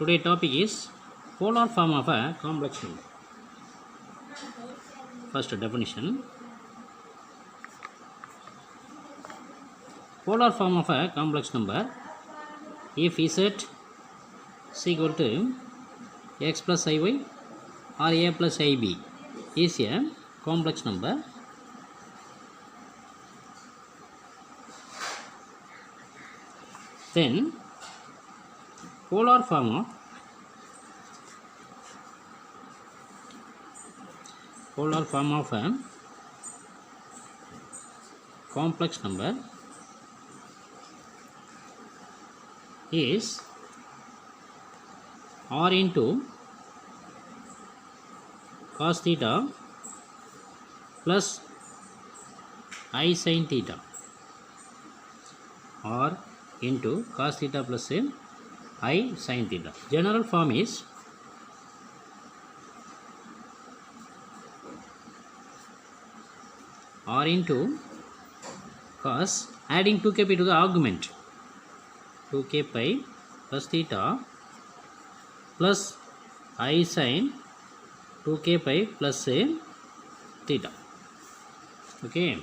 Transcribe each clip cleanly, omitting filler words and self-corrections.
Today topic is polar form of a complex number. First definition. Polar form of a complex number, if z is equal to x plus iy or a plus ib, is a complex number. Then polar form of a complex number is r into cos theta plus I sin theta, r into cos theta plus I sin theta. General form is r into cos, adding 2k pi to the argument, 2k pi plus theta plus I sin 2k pi plus theta. Okay.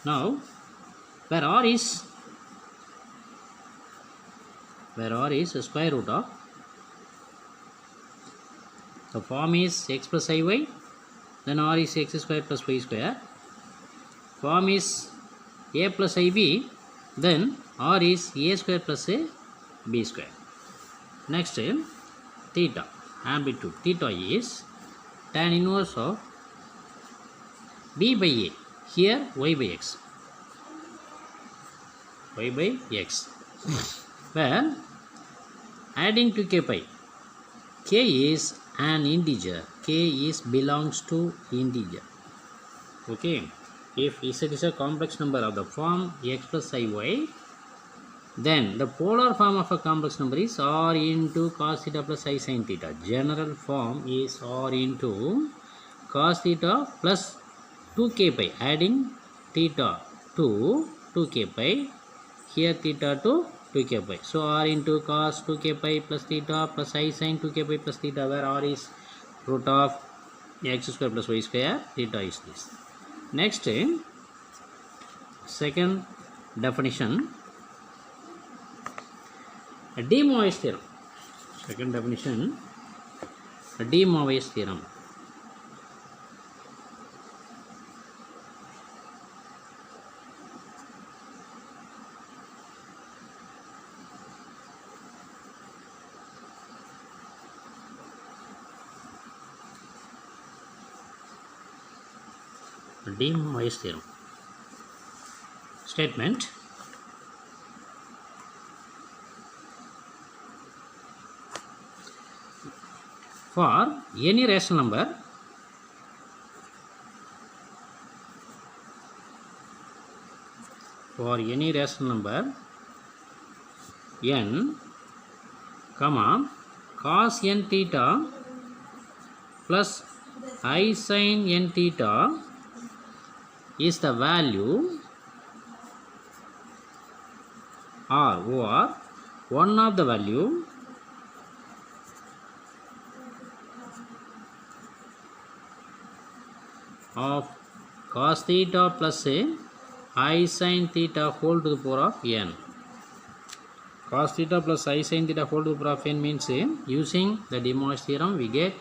Now where r is the square root of, the form is x plus iy, then r is x square plus y square. Form is a plus ib, then r is a square plus b square. Next, theta, amplitude. Theta is tan inverse of b by a, here y by x, where adding to k pi, k is an integer, k is belongs to integer. Okay, if z is a complex number of the form x plus iy, then the polar form of a complex number is r into cos theta plus I sin theta. General form is r into cos theta plus 2k pi, adding theta to 2k pi, here theta to 2k pi. So r into cos 2k pi plus theta plus I sin 2k pi plus theta, where r is root of x square plus y square, theta is this. Next, second definition, De Moivre's theorem. Second definition, De Moivre's theorem. De Moivre's theorem. Statement: for any rational number n, cos n theta plus I sin n theta is the value or one of the value of cos theta plus I sin theta whole to the power of n. Cos theta plus I sin theta whole to the power of n means using the De Moivre's theorem we get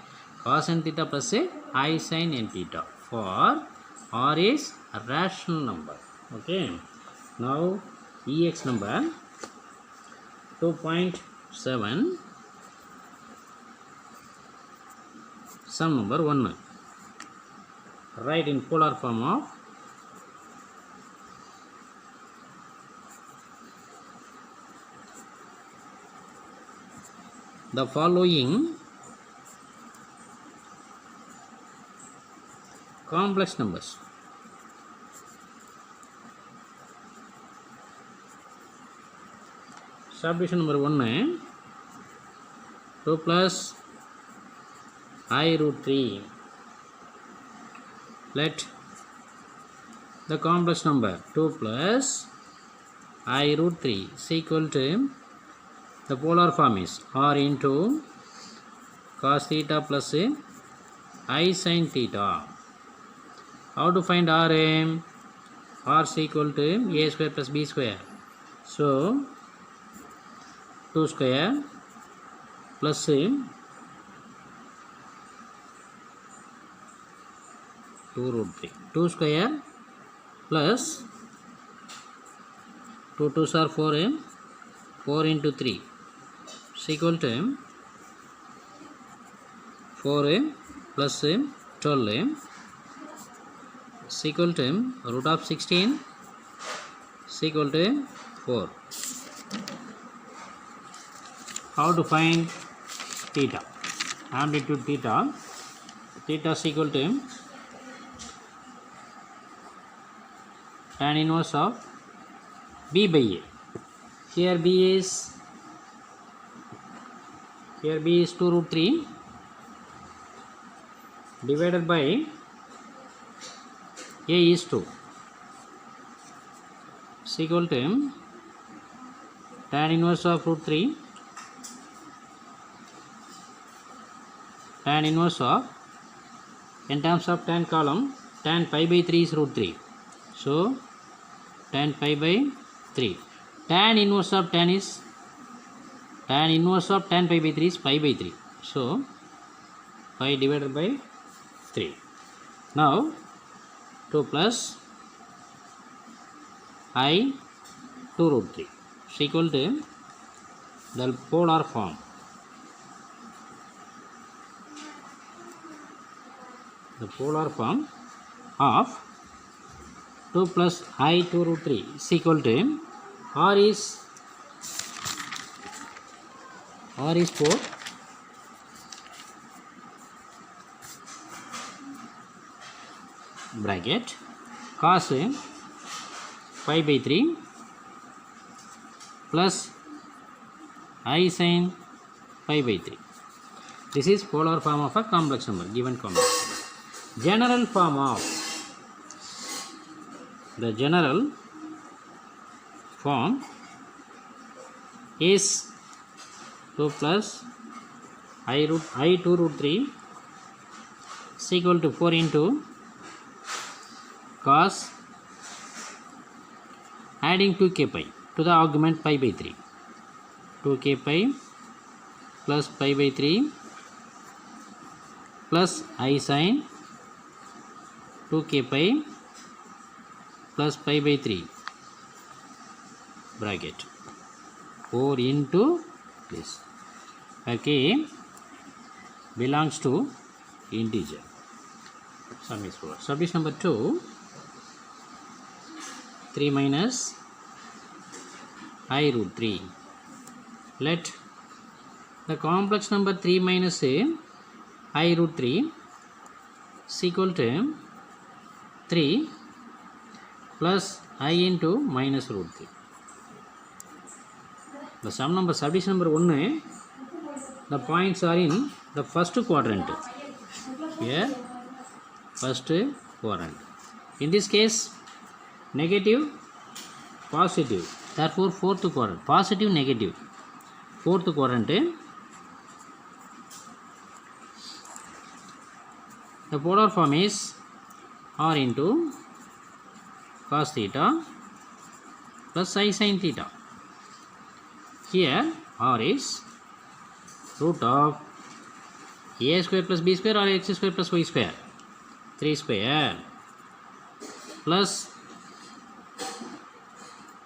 cos n theta plus I sin n theta for r is a rational number. Okay. Now ex number 2.7, sum number 1. Write in polar form of the following complex numbers. Subdivision number 1, 2 plus I root 3. Let the complex number 2 plus I root 3 is equal to The polar form is r into cos theta plus I sin theta. How to find r? R is equal to a square plus b square. So 2 square plus 2 root 3. 2 square plus 2 2s are 4. 4 into 3 is equal to 4 plus 12 is equal to root of 16 is equal to 4. How to find theta? Amplitude theta. Theta is equal to tan inverse of b by a. Here b is 2 root 3 divided by a is 2 is equal to tan inverse of root 3 tan inverse of, in terms of tan column, tan pi by 3 is root 3. So tan pi by 3. Tan inverse of tan pi by 3 is pi by 3. So pi divided by 3. Now 2 plus I 2 root 3 is equal to the polar form. The polar form of 2 plus I 2 root 3 is equal to r is 4 bracket cos pi by 3 plus I sin pi by 3. This is polar form of a complex number, given complex number. General form of the general form is 2 plus I 2 root 3 is equal to 4 into cos, adding 2k pi to the augment pi by 3, 2k pi plus pi by 3 plus I sin 2k pi plus pi by 3 bracket 4 into this. Okay, belongs to integer. Sum is 4. Subdivision number 2, 3 minus I root 3. Let the complex number 3 minus I root 3 is equal to 3 plus I into minus root 3. The sum number, subdivision number 1, the points are in the first quadrant. Here, first quadrant. In this case, negative, positive. Therefore, fourth quadrant. Positive, negative. Fourth quadrant. The polar form is r into cos theta plus I sin theta. Here r is root of a square plus b square or x square plus y square, 3 square plus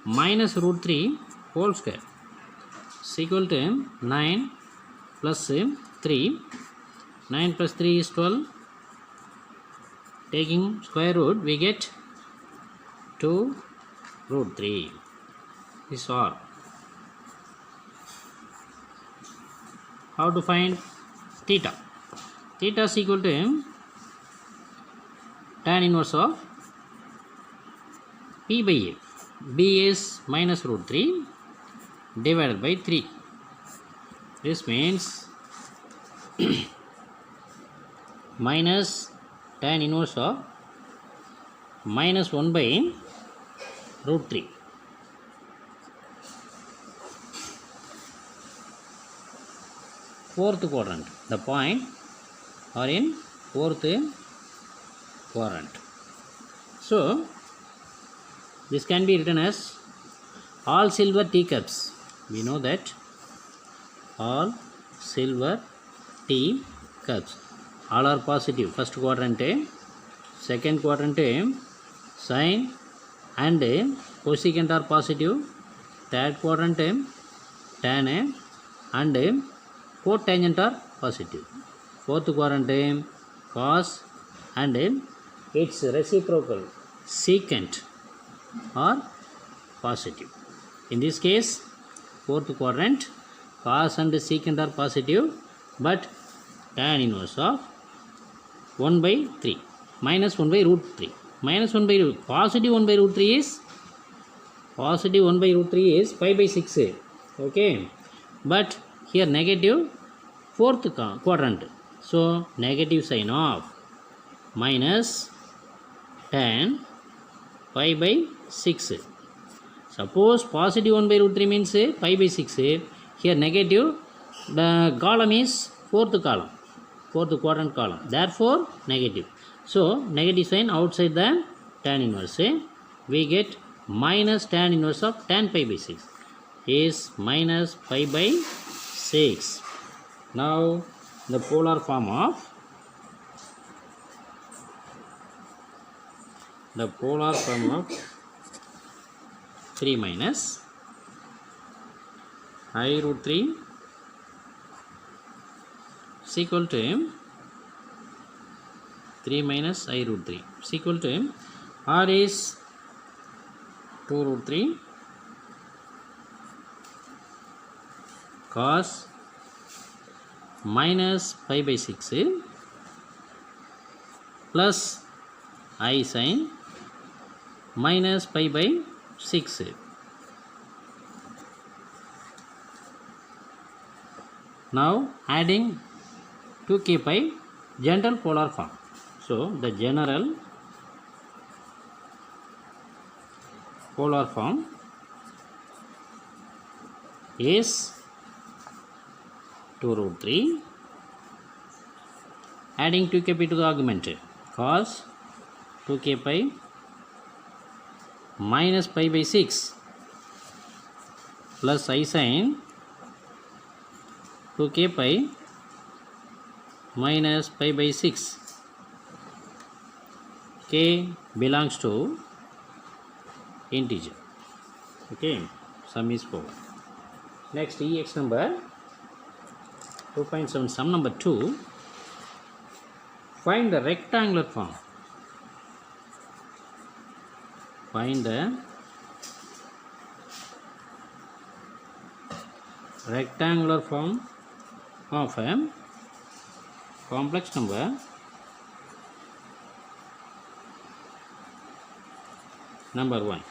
minus root 3 whole square is equal to 9 plus 3. 9 plus 3 is 12. Taking square root, we get 2 root 3. This all. How to find theta? Theta is equal to tan inverse of p by a. B is minus root 3 divided by 3. This means minus tan inverse of minus 1 by root 3. fourth quadrant. The point are in fourth quadrant. So this can be written as all silver teacups. We know that all silver teacups, all are positive. First quadrant, second quadrant, sine and cosecant are positive. Third quadrant, tan and cotangent are positive. Fourth quadrant, cos and its reciprocal secant are positive. In this case, fourth quadrant, cos and secant are positive, but tan inverse of 1 by 3 minus 1 by root 3 minus 1 by root, positive 1 by root 3 is positive 1 by root 3 is 5 by 6. Okay, but here negative fourth quadrant, so negative sign of minus tan 5 by 6. Suppose positive 1 by root 3 means 5 by 6. Here negative, the column is fourth column, fourth quadrant column, therefore negative. So negative sign outside the tan inverse, we get minus tan inverse of tan pi by 6 is minus pi by 6. Now the polar form of 3 minus I root 3 is equal to 3 minus I root 3 is equal to R is 2 root 3 cos minus pi by 6 plus I sin minus pi by 6. Now adding 2k pi general polar form. So the general polar form is 2 root 3 adding 2k pi to the argument cos 2k pi minus pi by 6 plus I sin 2k pi minus pi by 6. K belongs to integer. Okay, sum is 4. Next, EX number 2.7, sum number 2. Find the rectangular form. Find the rectangular form of a complex number number 1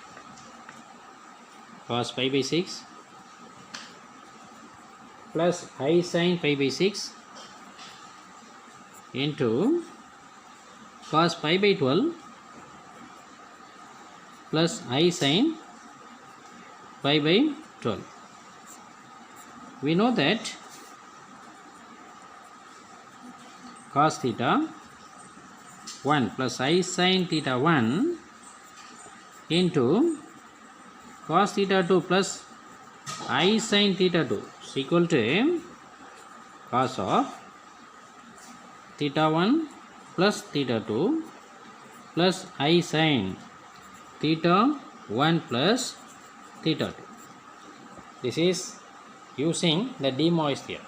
cos pi by 6 plus I sin pi by 6 into cos pi by 12 plus I sin pi by 12. We know that cos theta 1 plus I sin theta 1 into cos theta 2 plus I sin theta 2 is equal to cos of theta 1 plus theta 2 plus I sin theta 1 plus theta 2. This is using the de Moivre's theorem,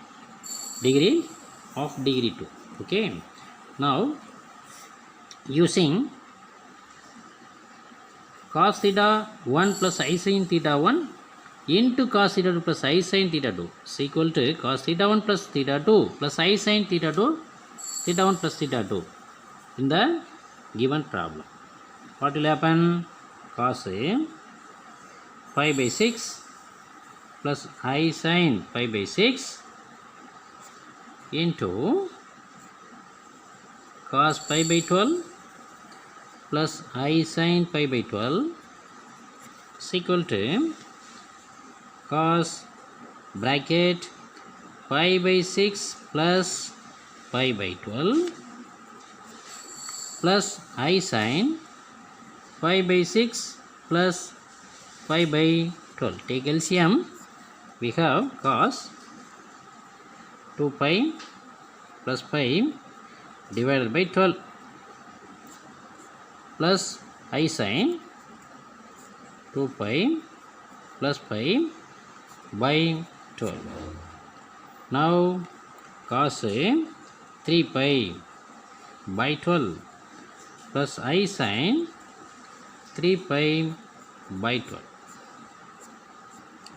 degree of degree 2. Okay, now using cos theta 1 plus I sin theta 1 into cos theta 2 plus I sin theta 2 is equal to cos theta 1 plus theta 2 plus I sin theta 2 theta 1 plus theta 2 in the given problem. What will happen? Cos pi by 6 plus I sin pi by 6 into cos pi by 12 plus I sin pi by 12 is equal to cos bracket pi by 6 plus pi by 12 plus I sin pi by 6 plus pi by 12. Take LCM. We have cos 2 pi plus pi divided by 12 plus I sin 2 pi plus pi by 12. Now cos 3 pi by 12 plus I sin 3 pi by 12.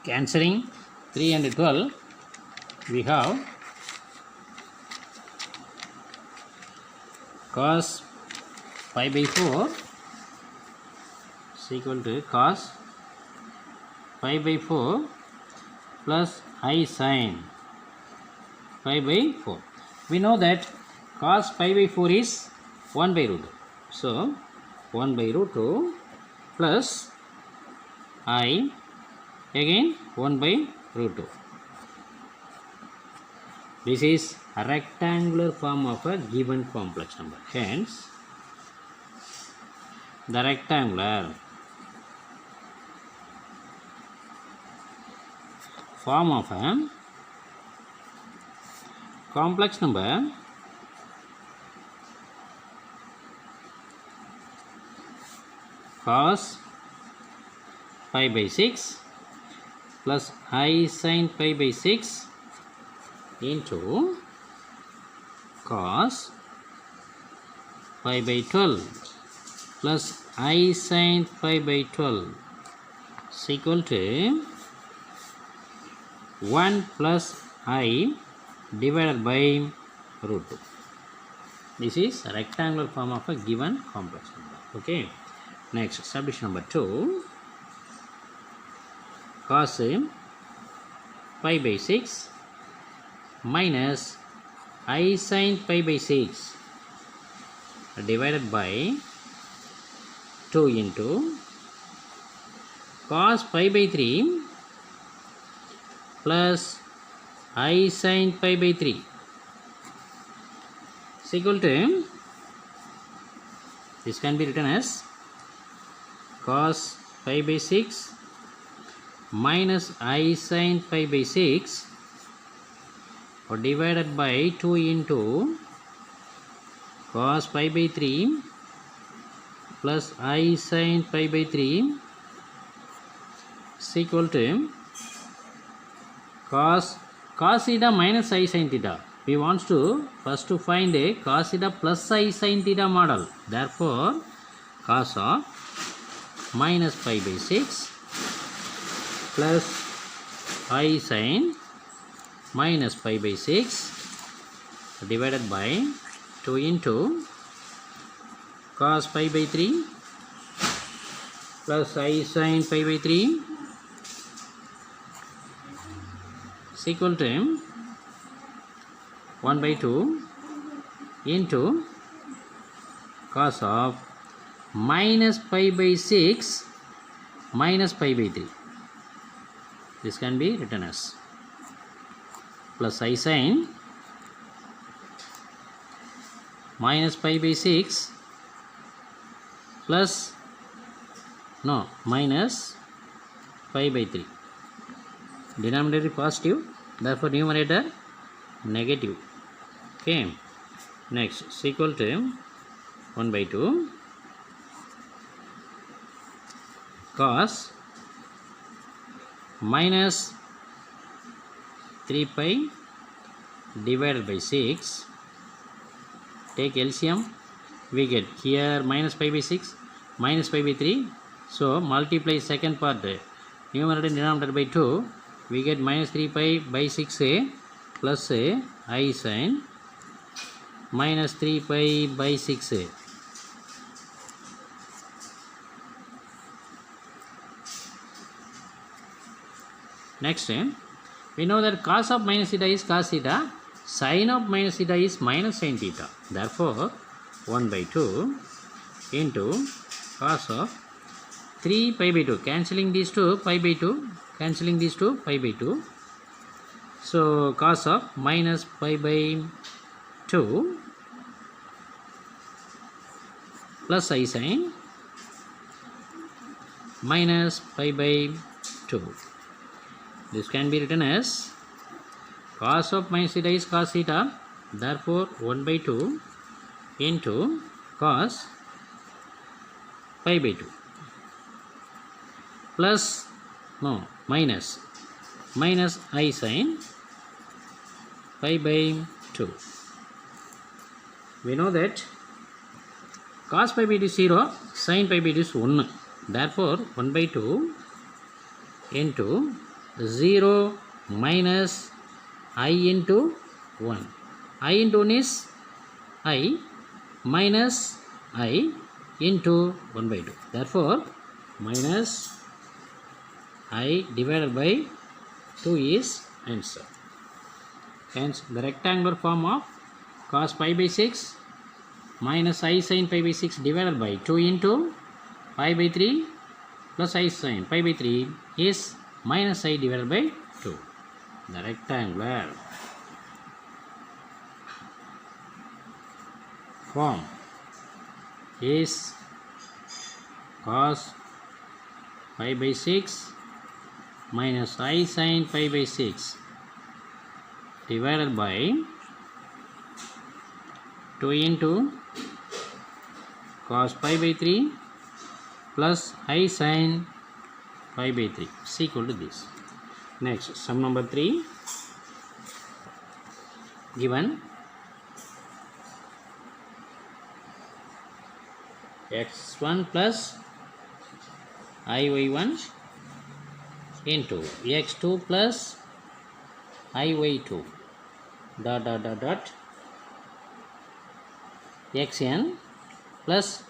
Cancelling 3 and 12, we have cos pi by 4 is equal to cos pi by 4 plus I sin pi by 4. We know that cos pi by 4 is 1 by root 2. So 1 by root 2 plus I again 1 by root 2. This is a rectangular form of a given complex number. Hence, the rectangular form of a complex number cos pi by 6 plus I sin pi by 6 into cos pi by 12 plus I sin pi by 12 is equal to 1 plus I divided by root 2. This is a rectangular form of a given complex number. Okay. Next, subdivision number 2. Cos pi by 6 minus I sin pi by 6 divided by 2 into cos pi by 3 plus I sin pi by 3 is equal to, this can be written as cos pi by 6 minus I sin pi by 6 or divided by 2 into cos pi by 3 plus I sin pi by 3 is equal to cos theta minus I sin theta. We want to first to find a cos theta plus I sin theta model. Therefore, cos of minus pi by 6 plus I sin minus pi by 6 divided by 2 into cos pi by 3 plus I sin pi by 3 is equal to 1 by 2 into cos of minus pi by 6 minus pi by 3. This can be written as plus I sin minus pi by 6 plus minus pi by 3. Denominator positive, therefore numerator negative. Okay. Next is equal to 1 by 2 cos minus 3 pi divided by 6. Take LCM. We get here minus pi by 6 minus pi by 3. So multiply second part, numerator denominator by 2. We get minus 3 pi by 6a plus I sin minus 3 pi by 6a. Next, we know that cos of minus theta is cos theta, sin of minus theta is minus sin theta. Therefore, 1 by 2 into cos of 3 pi by 2. Cancelling these two, pi by 2. Cancelling these two, pi by 2. So cos of minus pi by 2 plus I sin minus pi by 2. This can be written as cos of minus theta is cos theta, therefore 1 by 2 into cos pi by 2 plus minus I sin pi by 2. We know that cos pi by 2 is 0, sin pi by 2 is 1. Therefore 1 by 2 into 0 minus I into 1. I into 1 is I minus I into 1 by 2. Therefore minus I divided by 2 is answer. Hence the rectangular form of cos pi by 6 minus I sin pi by 6 divided by 2 into pi by 3 plus I sin pi by 3 is minus I divided by 2. The rectangular form is cos pi by 6 minus I sin pi by 6 divided by 2 into cos pi by 3 plus I sin pi by 3 is equal to this. Next, sum number 3 given x1 plus iy1 into x2 plus iy2 dot xn plus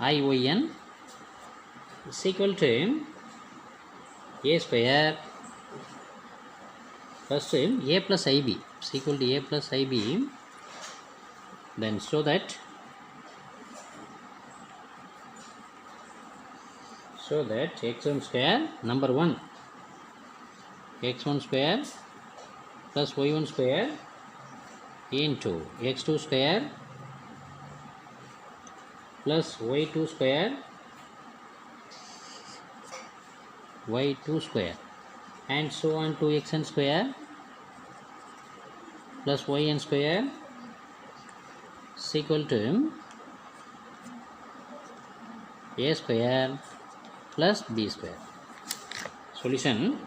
iyn is equal to a square plus a plus ib is equal to a plus ib. Then so that x1 square number 1 x1 square plus y1 square into x2 square plus y2 square and so on to xn square plus yn square is equal to a square plus b square. Solution.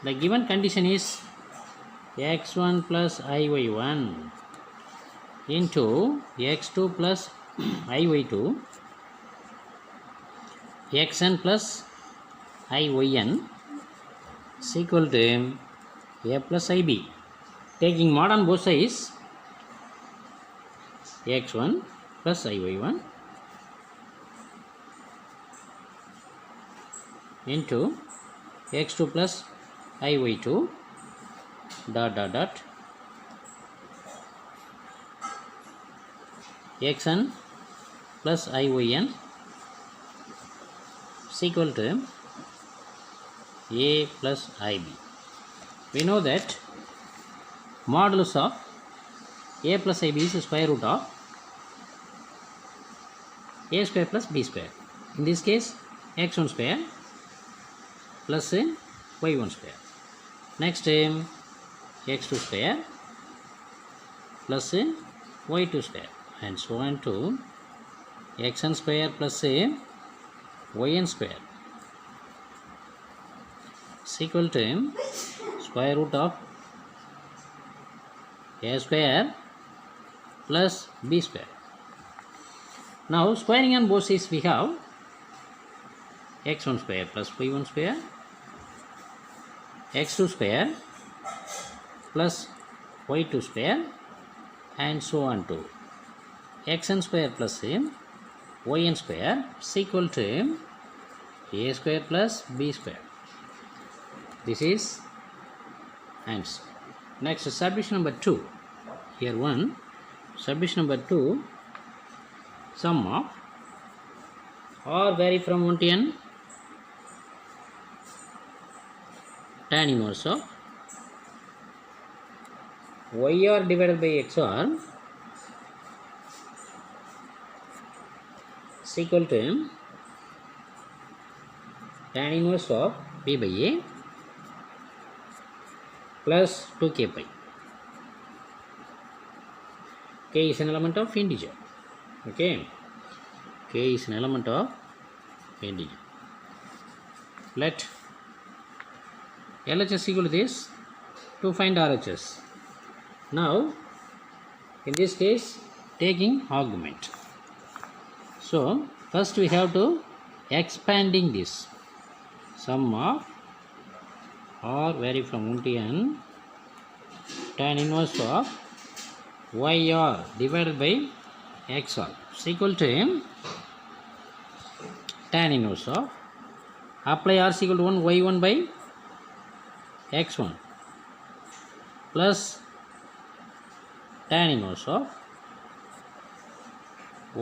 The given condition is x1 plus iy1 into x2 plus iy2 xn plus iyn is equal to a plus ib. Taking mod on both sides, x1 plus iy1 into x2 plus iy2 dot xn plus iyn is equal to a plus ib. We know that modulus of a plus ib is the square root of a square plus b square. In this case x1 square plus y1 square. Next x2 square plus y2 square and so on to xn square plus yn square is equal to square root of a square plus b square. Now squaring on both sides we have x1 square plus y1 square, x2 square plus y2 square and so on to xn square plus yn square is equal to a square plus b square. This is answer. Next, subdivision number 2. Here one, subdivision number 2, sum of or vary from 1 to n tan inverse of yr divided by xr is equal to tan inverse of b by a plus 2k pi. K is an element of integer. Okay, K is an element of integer. Let LHS equal to this to find RHS. Now in this case taking argument. So first we have to expanding this sum of or vary from 1 to n tan inverse of yr divided by xr is equal to tan inverse of apply r is equal to 1 y1 by x1 plus tan inverse of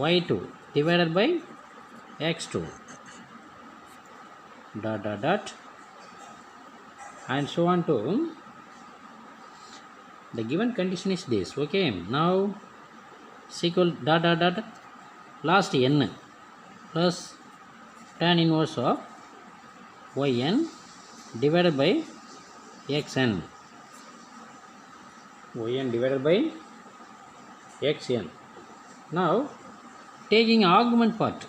y2 divided by x2 dot dot dot and so on to the given condition is this. Okay, now equal dot dot dot last n plus tan inverse of yn divided by xn, yn divided by xn. Now taking argument part,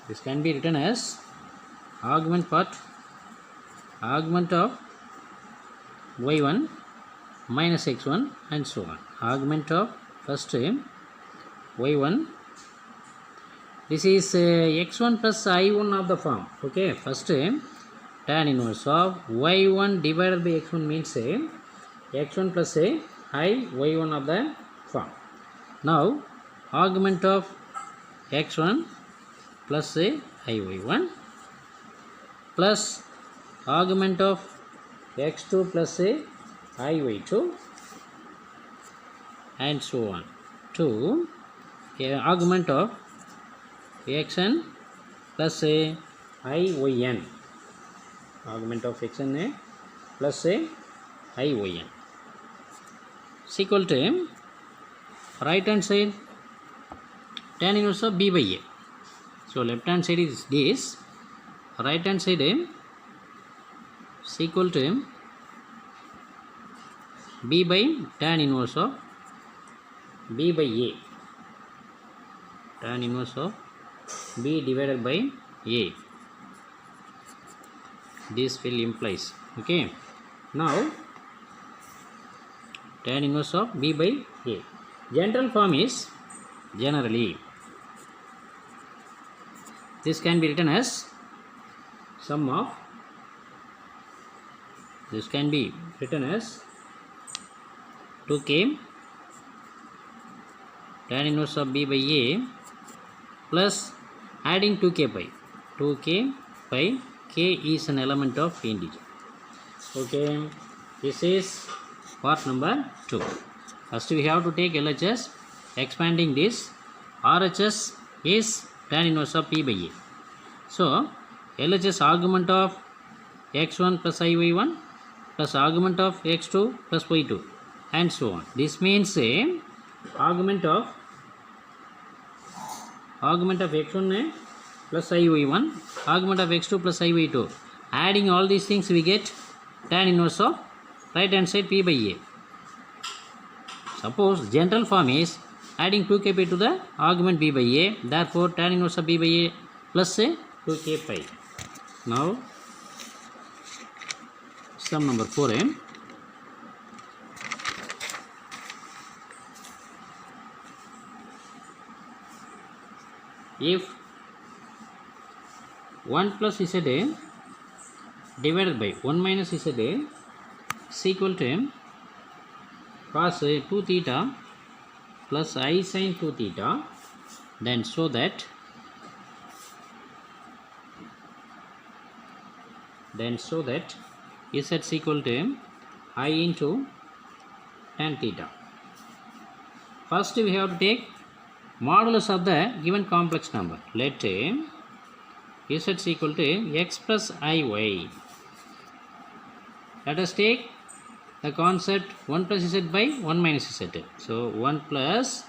this can be written as argument part, argument of y1 minus x1 and so on. Argument of first y1, this is x1 plus i1 of the form. Okay, first tan inverse of y1 divided by x1 means x1 plus I y1 of the form. Now argument of x1 plus I y1 plus argument of x2 plus I y2 and so on to argument of xn plus I yn, argument of xn plus I yn is equal to right hand side tan inverse of b by a. So left hand side is this, right hand side is equal to b by tan inverse of b by a, tan inverse of b divided by a, this will implies. Okay, now tan inverse of b by a, general form is generally, this can be written as sum of, this can be written as 2k tan inverse of b by a plus adding 2k pi, 2k pi, k is an element of integer. Okay, this is part number 2. First we have to take LHS, expanding this RHS is tan inverse of p by a. So LHS argument of x1 plus iy1 plus argument of x2 plus y2 and so on. This means argument of x1 plus iy1, argument of x2 plus iy2, adding all these things we get tan inverse of right hand side p by a. Suppose general form is adding 2k pi to the argument b by a, therefore tan inverse of b by a plus 2k pi. Now sum number 4 if 1 plus z divided by 1 minus z is equal to cos 2 theta plus I sin 2 theta, then so that z is equal to I into tan theta. First we have to take modulus of the given complex number. Let z is equal to x plus iy. Let us take the concept 1 plus z by 1 minus z. So 1 plus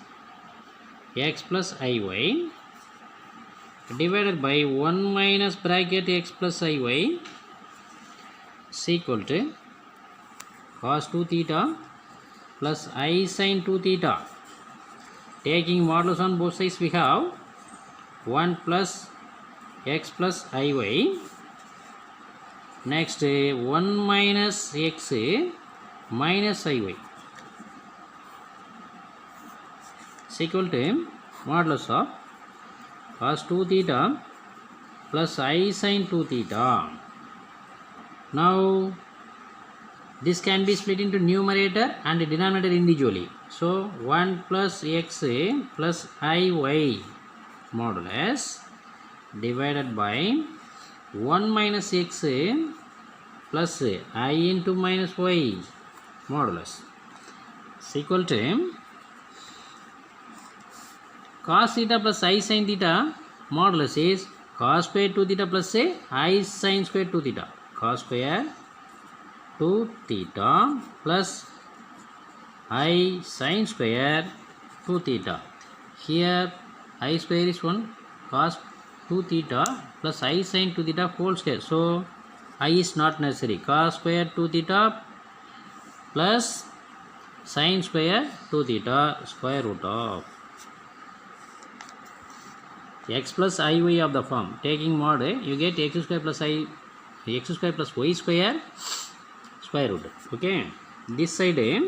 x plus iy divided by 1 minus bracket x plus iy is equal to cos 2 theta plus I sin 2 theta. Taking modulus on both sides, we have 1 plus x plus iy. Next 1 minus x minus iy is equal to modulus of cos 2 theta plus I sin 2 theta. Now this can be split into numerator and denominator individually. So 1 plus x plus iy modulus divided by 1 minus x plus I into minus y modulus is equal to cos theta plus I sin theta modulus is cos square 2 theta plus I sin square 2 theta. Cos square 2 theta plus I sin square 2 theta. Here I square is 1, cos 2 theta plus I sin 2 theta whole square. So I is not necessary. Cos square 2 theta plus sin square 2 theta square root of x plus iy of the form. Taking mod, you get x square plus y square square root. Okay, this side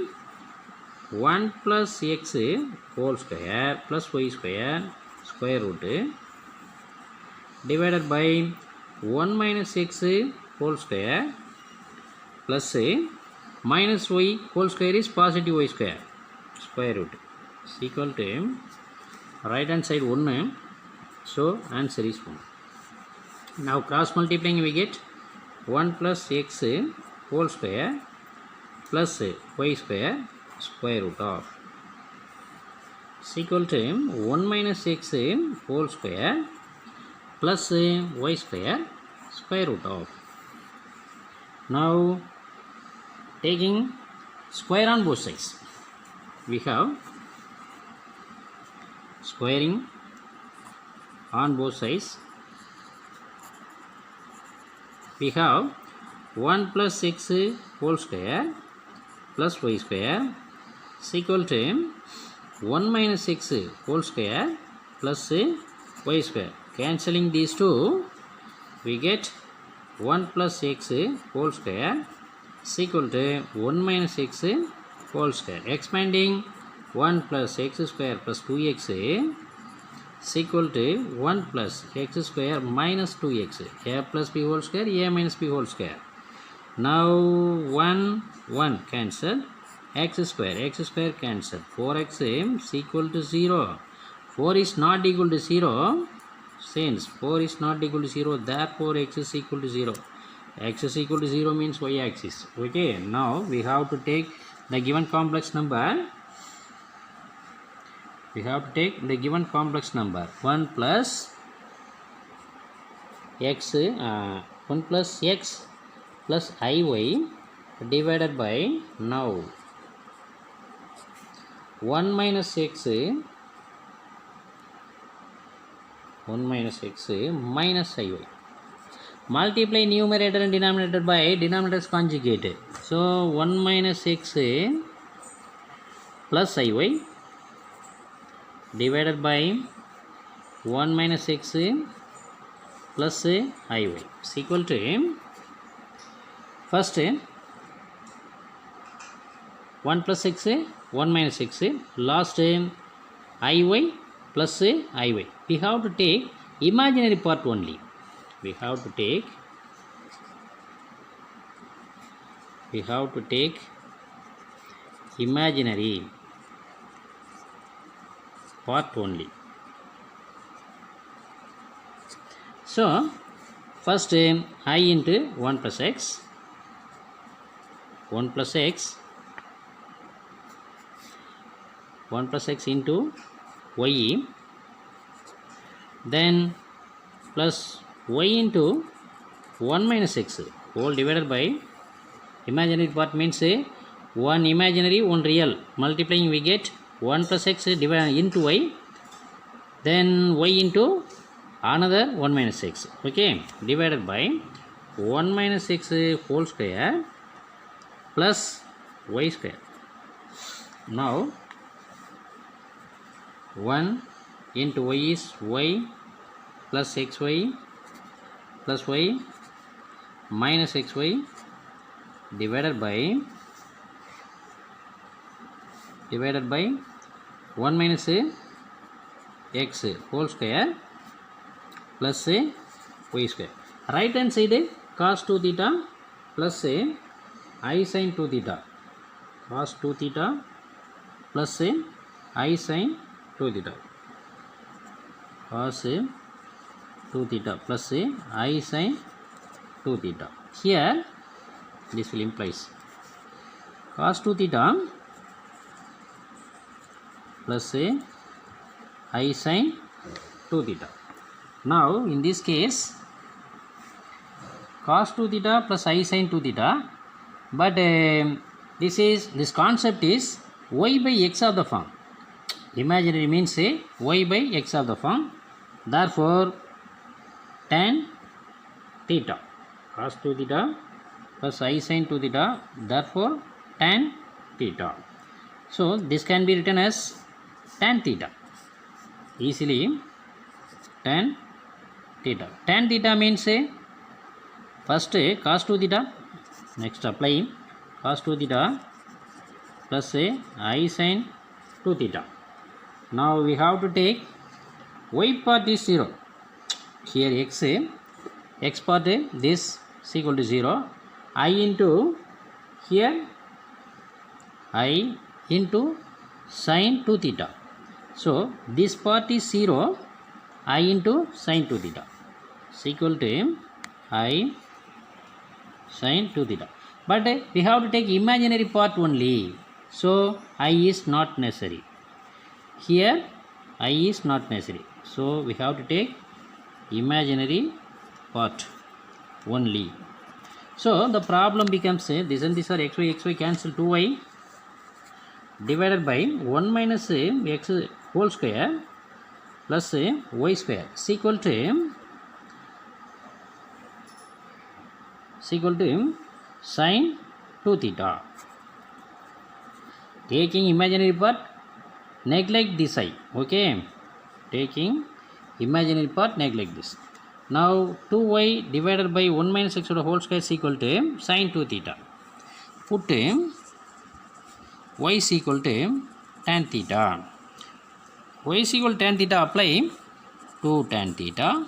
1 plus x whole square plus y square square root divided by 1 minus x whole square plus minus y whole square is positive y square square root is equal to right hand side 1. So answer is 1. Now cross multiplying, we get 1 plus x whole square plus y square square root of is equal to 1 minus x whole square plus y square square root of. Now taking square on both sides, we have squaring on both sides. We have 1 plus x whole square plus y square is equal to 1 minus x whole square plus y square. Cancelling these two, we get 1 plus x whole square is equal to 1 minus x whole square. Expanding 1 plus x square plus 2x is equal to 1 plus x square minus 2x. A plus b whole square, a minus b whole square. Now 1 cancel, x square cancel. 4x is equal to 0. 4 is not equal to 0. Since 4 is not equal to 0, therefore x is equal to 0. X is equal to 0 means y axis. Okay, now we have to take the given complex number. We have to take the given complex number 1 plus x plus iy divided by now 1 minus x minus iy. Multiply numerator and denominator by denominator's conjugate. So 1 minus x plus iy divided by 1 minus x plus iy is equal to first 1 plus x 1 minus x, last iy plus iy. We have to take imaginary part only. We have to take imaginary part only. So first I into 1 plus x 1 plus x into y, then plus y into 1 minus x whole divided by Imaginary part means one imaginary, one real. Multiplying we get 1 plus x divided into y, then y into another 1 minus x. Okay, divided by 1 minus x whole square plus y square. Now 1 into y is y plus xy plus y minus xy divided by 1 minus x whole square plus y square. Right hand side cos 2 theta plus I sin 2 theta. Cos 2 theta plus I sin 2 theta. Cos 2 theta plus I sin 2 theta. Here this will implies cos 2 theta plus I sin 2 theta. Now in this case cos 2 theta plus I sin 2 theta, but this concept is y by x of the form. Imaginary means y by x of the form. Therefore tan theta, cos 2 theta plus I sin 2 theta, therefore tan theta. So this can be written as tan theta. Easily tan theta. Tan theta means first cos 2 theta, next apply cos 2 theta plus I sin 2 theta. Now we have to take y part is 0. Here x part this is equal to 0. I into here I into sin 2 theta. So this part is 0. I into sin 2 theta is equal to I sin 2 theta. But we have to take imaginary part only. So I is not necessary. Here I is not necessary. So we have to take imaginary part only. So the problem becomes this and this are xy cancel 2y divided by 1 minus x whole square plus y square is equal to sin 2 theta. Taking imaginary part, neglect this I. Okay, taking imaginary part, neglect this. Now 2y divided by 1 minus x whole square is equal to sin 2 theta. Put y is equal to tan theta. Y is equal to tan theta, apply 2 tan theta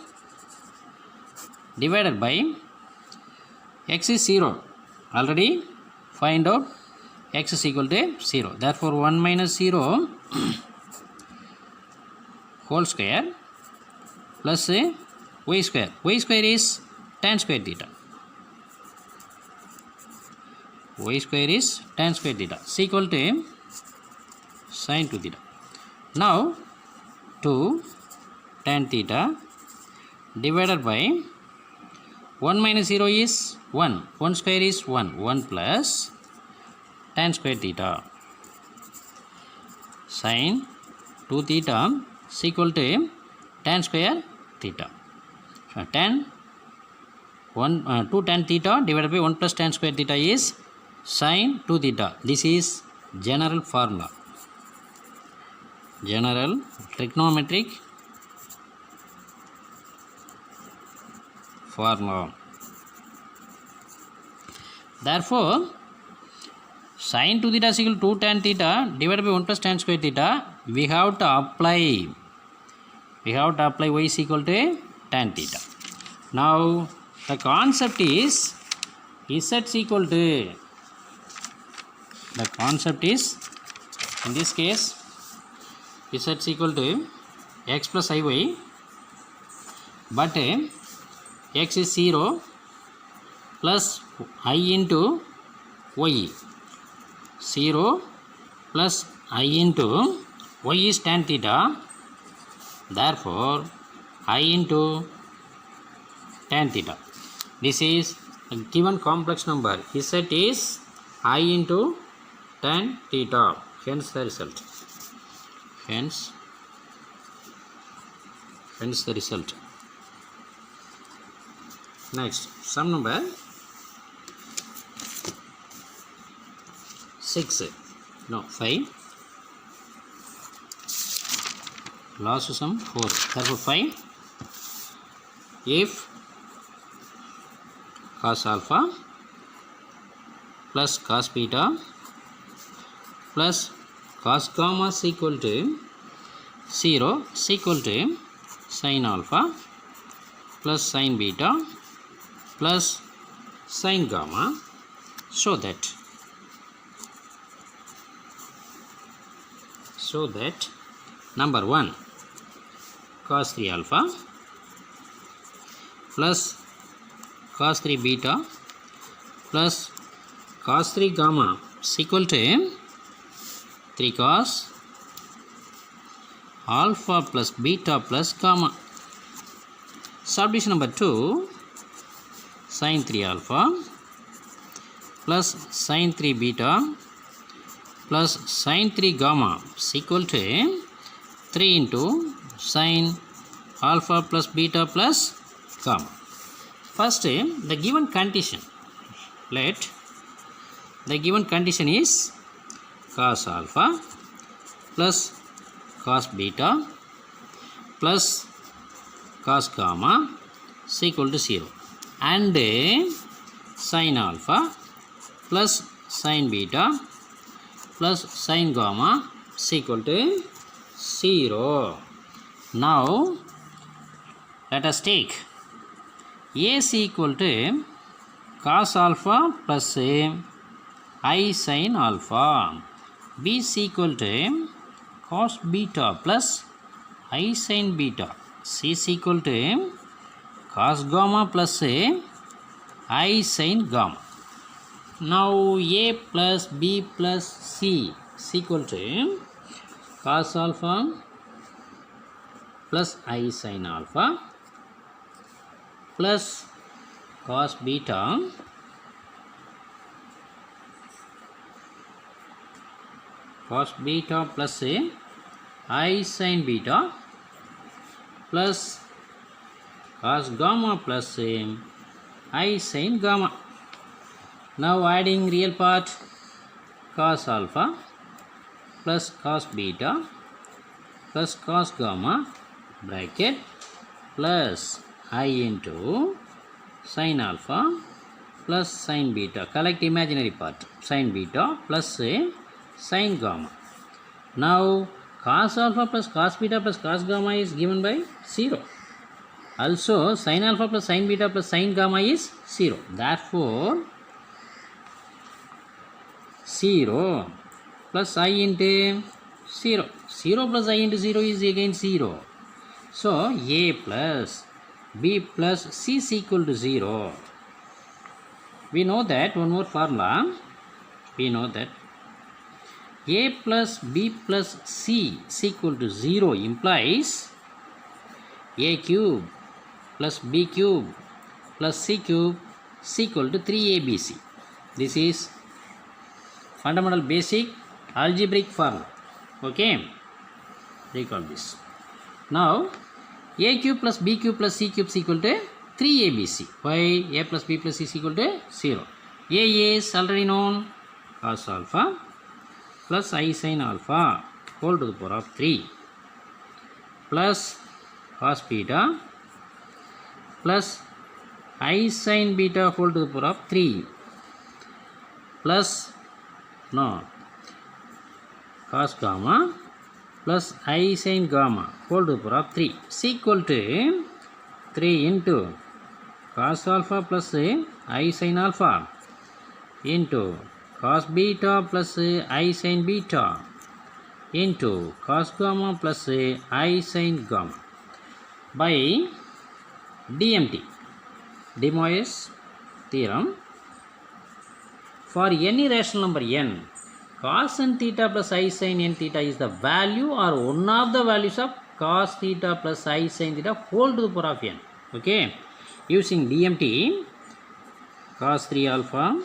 divided by x is 0. Already find out x is equal to 0. Therefore 1 minus 0 whole square plus y square. Y square is tan square theta. Y square is tan square theta is equal to sin 2 theta. Now 2 tan theta divided by 1 minus 0 is 1. 1 square is 1. 1 plus tan square theta sin 2 theta is equal to tan square theta. So tan 2 tan theta divided by 1 plus tan square theta is sin 2 theta. This is general formula. General trigonometric formula. Therefore sin 2 theta is equal to 2 tan theta divided by 1 plus tan square theta. We have to apply y is equal to tan theta. Now the concept is z is equal to, the concept is in this case z is equal to x plus iy, but x is 0 plus I into y. 0 plus I into y is tan theta. Therefore I into tan theta. This is A given complex number Z is I into tan theta, hence the result. Hence the result. Next, sum number 5. Last sum 4. Therefore, 5. If cos alpha plus cos beta plus cos gamma is equal to 0 is equal to sin alpha plus sin beta plus sin gamma, so that number 1 cos 3 alpha plus cos 3 beta plus cos 3 gamma is equal to 3 cos alpha plus beta plus gamma. Subdivision number 2 sin 3 alpha plus sin 3 beta plus sin 3 gamma is equal to 3 into sin alpha plus beta plus gamma. First, the given condition. Let the given condition is cos alpha plus cos beta plus cos gamma is equal to 0, and sin alpha plus sin beta plus sin gamma is equal to 0. Now let us take A is equal to cos alpha plus I sin alpha, B is equal to cos beta plus I sin beta, C is equal to cos gamma plus I sin gamma. Now A plus B plus C is equal to cos alpha plus I sin alpha plus cos beta plus I sin beta plus cos gamma plus I sin gamma. Now adding real part, cos alpha plus cos beta plus cos gamma bracket plus I into sin alpha plus sin beta, collect imaginary part, sin beta plus sin gamma. Now cos alpha plus cos beta plus cos gamma is given by 0. Also sin alpha plus sin beta plus sin gamma is 0. Therefore 0 plus I into 0. 0 plus I into 0 is again 0. So A plus B plus C is equal to 0. We know that one more formula. We know that A plus B plus C is equal to 0 implies A cube plus B cube plus C cube is equal to 3ABC. This is fundamental basic algebraic formula. Okay, recall this. Now A cube plus B cube plus C cube is equal to 3ABC. Why? A plus B plus C is equal to 0. A is already known, cos alpha plus I sin alpha whole to the power of 3 plus cos beta plus I sin beta whole to the power of 3 plus cos gamma plus I sin gamma whole to the power of 3 is equal to 3 into cos alpha plus I sin alpha into cos beta plus I sin beta into cos gamma plus I sin gamma by DMT, De Moivre's theorem. For any rational number n, cos n theta plus I sin n theta is the value or one of the values of cos theta plus I sin theta whole to the power of n. Okay, using DMT, cos 3 alpha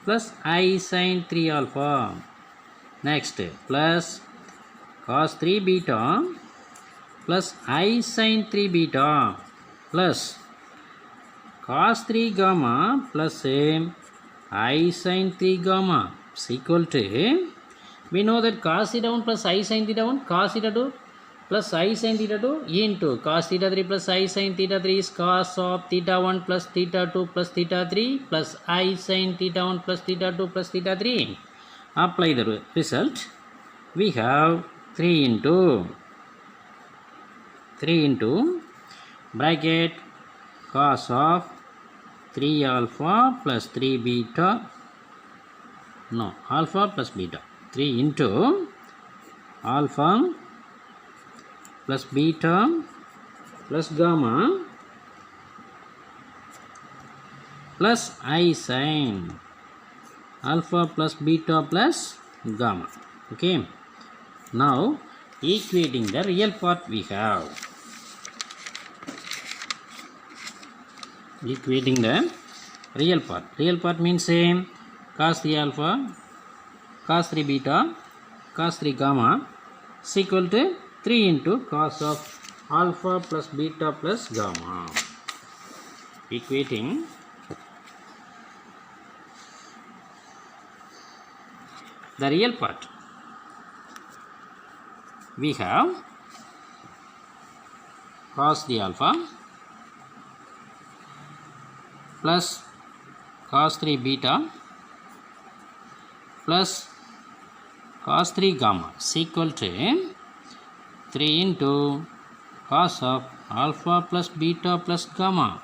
plus I sin 3 alpha. Next plus cos 3 beta plus I sin 3 beta plus cos 3 gamma plus I sin 3 gamma is equal to, we know that cos theta 1 plus I sin theta 1, cos theta 2 plus I sin theta 2 into cos theta 3 plus I sin theta 3 is cos of theta 1 plus theta 2 plus theta 3 plus I sin theta 1 plus theta 2 plus theta 3. Apply the result. We have 3 into bracket cos of 3 alpha plus 3 beta, no, alpha plus beta, 3 into alpha plus beta plus gamma plus I sin alpha plus beta plus gamma. Okay, now equating the real part, we have equating the real part. Real part means cos 3 alpha, cos 3 beta, cos 3 gamma is equal to 3 into cos of alpha plus beta plus gamma. Equating the real part, we have cos 3 alpha plus cos 3 beta plus cos 3 gamma is equal to 3 into cos of alpha plus beta plus gamma.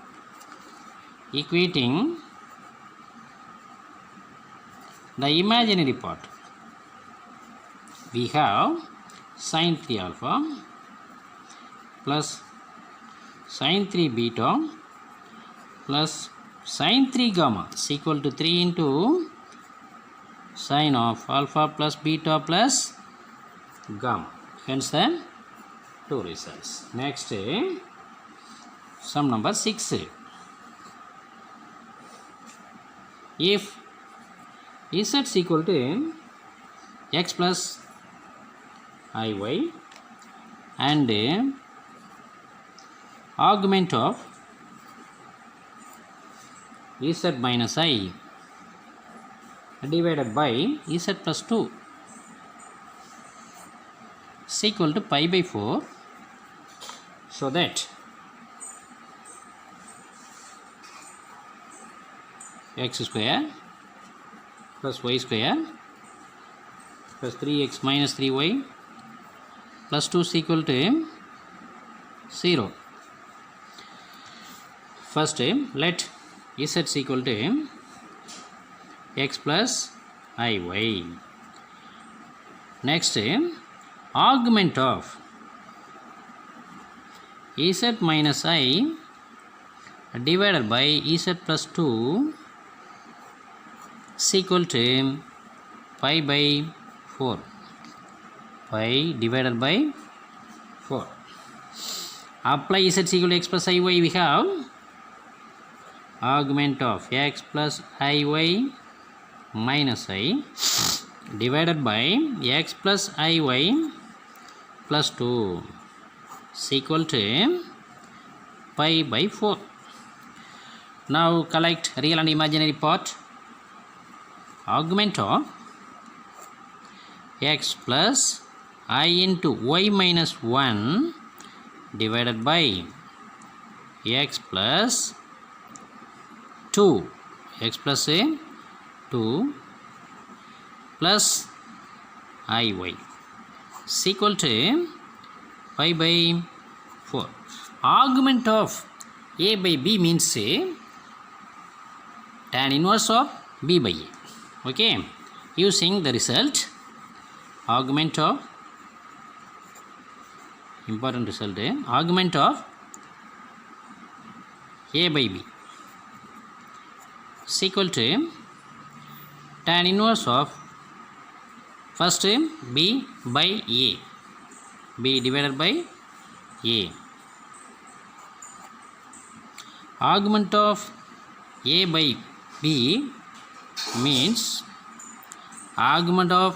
Equating the imaginary part, we have sin 3 alpha plus sin 3 beta plus sin 3 gamma is equal to 3 into sin of alpha plus beta plus gamma. Hence the two results. Next, sum number 6. If z is equal to x plus iy and augment of z minus I divided by z plus 2 is equal to pi by 4, so that x square plus y square plus 3x minus 3y plus 2 is equal to 0. First, let z is equal to x plus iy. Next, augment of z minus I divided by z plus 2 is equal to pi by 4. Pi divided by 4. Apply z is equal to x plus iy, we have augment of x plus iy minus I divided by x plus iy plus 2 is equal to pi by 4. Now collect real and imaginary part. Augment of x plus I into y minus 1 divided by x plus 2, x plus 2 plus iy is equal to pi by 4. Augment of a by b means tan inverse of b by a. Okay, using the result, augment of, important result, augment of a by b is equal to tan inverse of first b by a, b divided by a. Augment of a by b means augment of,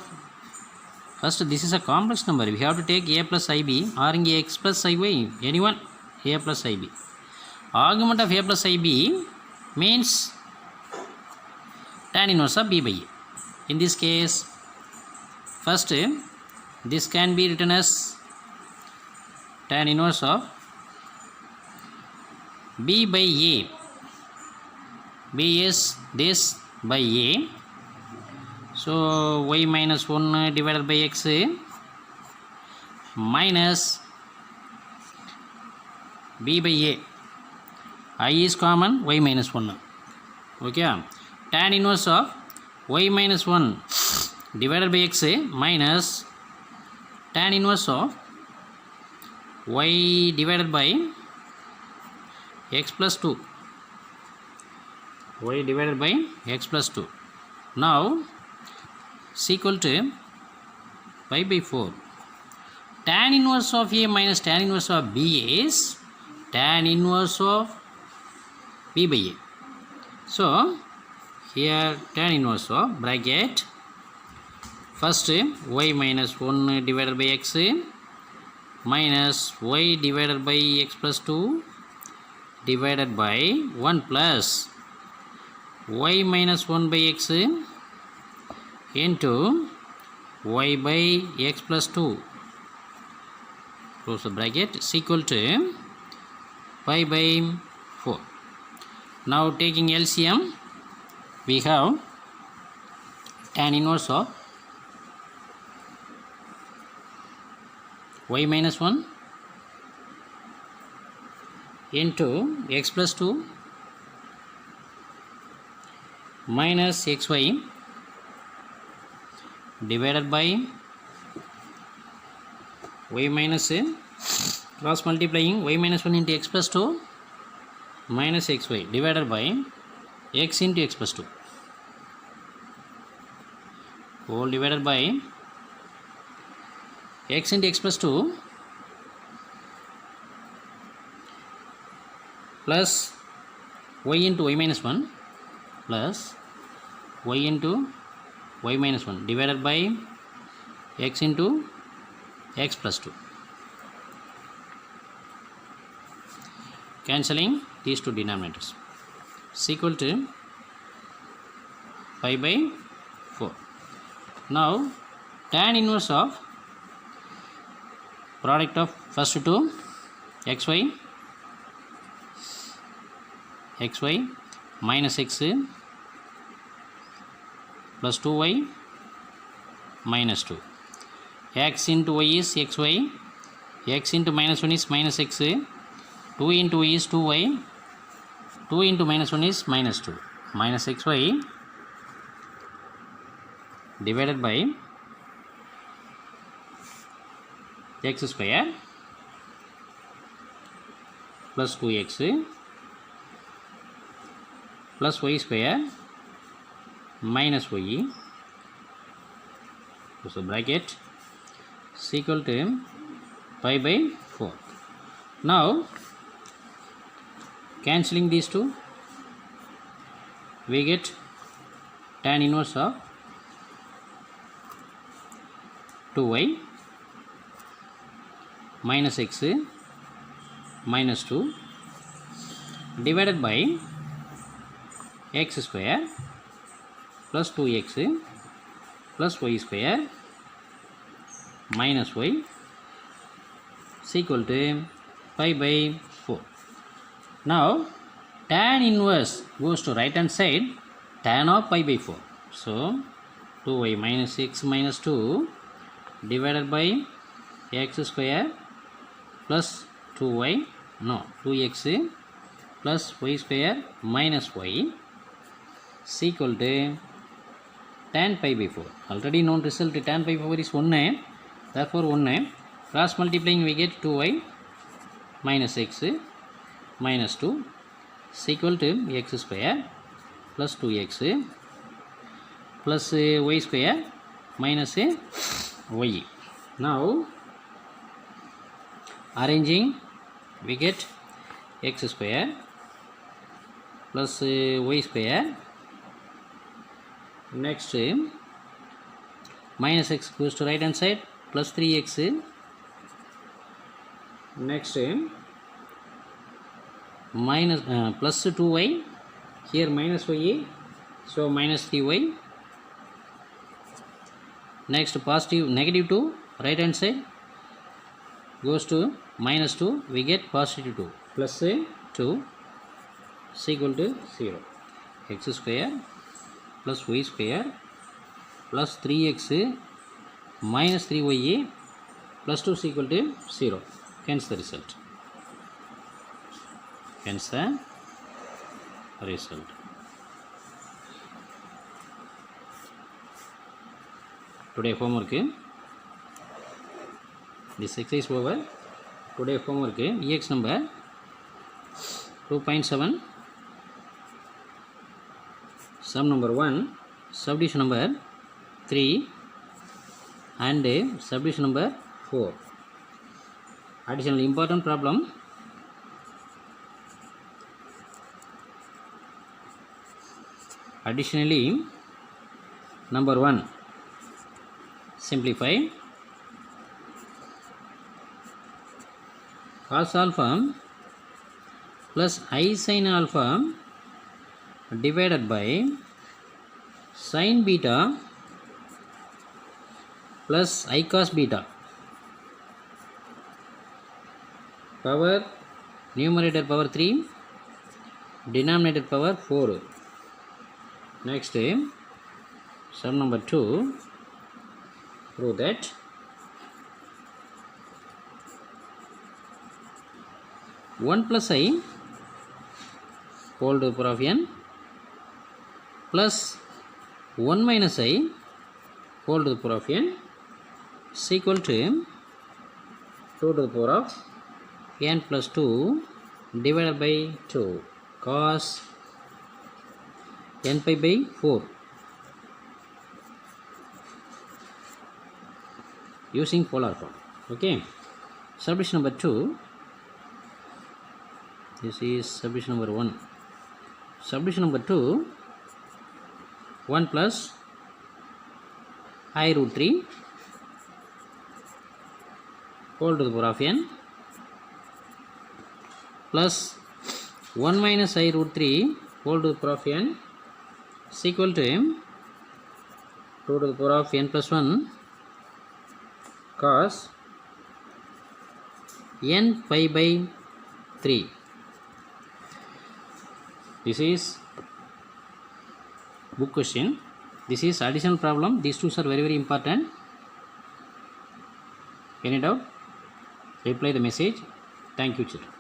first this is a complex number, we have to take a plus ib or x plus iy, anyone, a plus ib. Augment of a plus ib means tan inverse of b by a. In this case, first this can be written as tan inverse of b by a. B is this by a, so y minus 1 divided by x minus b by a. I is common, y minus 1. Okay, tan inverse of y minus 1 divided by x minus tan inverse of y divided by x plus 2, y divided by x plus 2. Now is equal to pi by 4. Tan inverse of a minus tan inverse of b is tan inverse of b by a. So here tan inverse of bracket first y minus 1 divided by x minus y divided by x plus 2 divided by 1 plus y minus 1 by x into y by x plus 2, close the bracket, is equal to pi by 4. Now taking LCM, we have tan inverse of y minus 1 into x plus 2 minus xy divided by y minus cross multiplying y minus 1 into x plus 2 minus xy divided by x into x plus 2 whole divided by x into x plus 2 plus y into y minus 1 plus y into y minus 1 divided by x into x plus 2. Cancelling these two denominators is equal to pi by 4. Now tan inverse of product of first two xy minus x plus 2y minus 2. X into y is xy, x into minus 1 is minus x, 2 into y is 2y, 2 into minus 1 is minus 2, minus xy divided by x square plus 2x plus y square minus y, so bracket is equal to pi by 4. Now cancelling these two, we get tan inverse of 2y minus x minus 2 divided by x square plus 2x plus y square minus y is equal to pi by 4. Now tan inverse goes to right hand side, tan of pi by 4. So 2y minus x minus 2 divided by x square plus 2y, no, 2x plus y square minus y is equal to tan pi by 4. Already known result tan pi by 4 is 1, therefore 1. Cross multiplying we get 2y minus x minus 2 is equal to x square plus 2x plus y square minus y. Now arranging we get x square plus y square. Next minus x goes to right hand side, plus 3x. Next minus plus 2y, here minus y, so minus 3y. Next positive negative 2 right hand side goes to minus 2, we get positive 2, plus 2 is equal to 0. X square plus y square plus 3x minus 3y plus 2 is equal to 0. Hence the result. Hence the result. Today homework, this exercise over. Today homework, EX number 2.7, sum number 1, subdivision number 3 and subdivision number 4. Additional important problem. Additionally, number 1, simplify. Cos alpha plus I sin alpha divided by sin beta plus I cos beta. Power numerator power 3, denominator power 4. Next sum number 2, prove that 1 plus I whole to the power of n plus 1 minus I whole to the power of n is equal to 2 to the power of n plus 2 divided by 2 cos n pi by 4. Using polar form. Okay. Subdivision number 2. This is subdivision number 1. Subdivision number 2, 1 plus I root 3 whole to the power of n plus 1 minus I root 3 whole to the power of n is equal to 2 to the power of n plus 1 cos n pi by 3. This is book question. This is additional problem. These two are very important. Any doubt? Reply the message. Thank you, children.